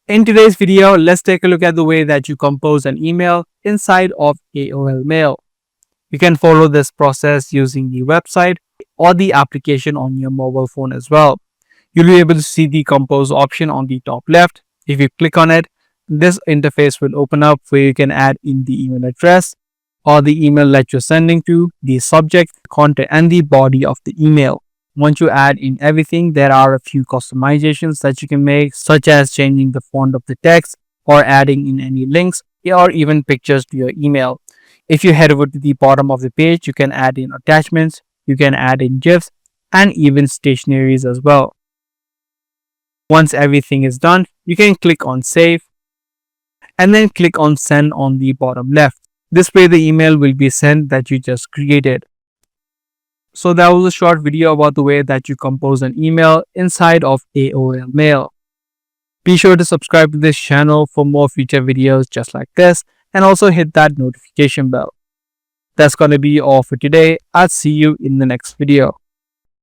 In today's video, let's take a look at the way that you compose an email inside of AOL Mail. You can follow this process using the website or the application on your mobile phone as well. You'll be able to see the compose option on the top left. If you click on it, this interface will open up where you can add in the email address or the email that you're sending to, the subject, content, and the body of the email. Once you add in everything, there are a few customizations that you can make, such as changing the font of the text or adding in any links or even pictures to your email. If you head over to the bottom of the page, you can add in attachments, you can add in GIFs, and even stationaries as well. Once everything is done, you can click on Save and then click on Send on the bottom left. This way the email will be sent that you just created. So that was a short video about the way that you compose an email inside of AOL Mail. Be sure to subscribe to this channel for more future videos just like this, and also hit that notification bell. That's gonna be all for today. I'll see you in the next video.